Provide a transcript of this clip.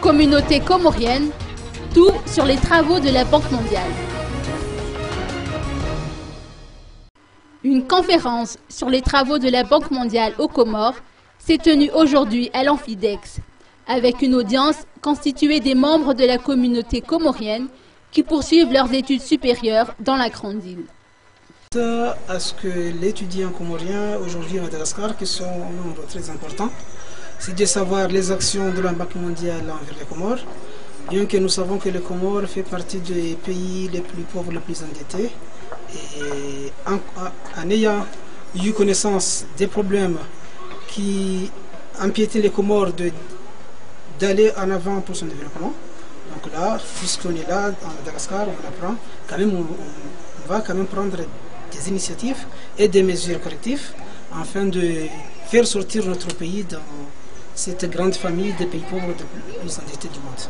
communauté comorienne, tout sur les travaux de la Banque mondiale. Une conférence sur les travaux de la Banque mondiale aux Comores s'est tenue aujourd'hui à l'Amphidex, avec une audience constituée des membres de la communauté comorienne qui poursuivent leurs études supérieures dans la grande île. À ce que les étudiants comoriens aujourd'hui à Madagascar, qui sont en nombre très important, c'est de savoir les actions de la Banque mondiale envers les Comores, bien que nous savons que les Comores fait partie des pays les plus pauvres, les plus endettés. Et en ayant eu connaissance des problèmes qui empiétaient les Comores d'aller en avant pour son développement, donc là, puisqu'on est là à Madagascar, on apprend quand même, on va quand même prendre des initiatives et des mesures correctives afin de faire sortir notre pays dans cette grande famille des pays pauvres les plus endettés du monde.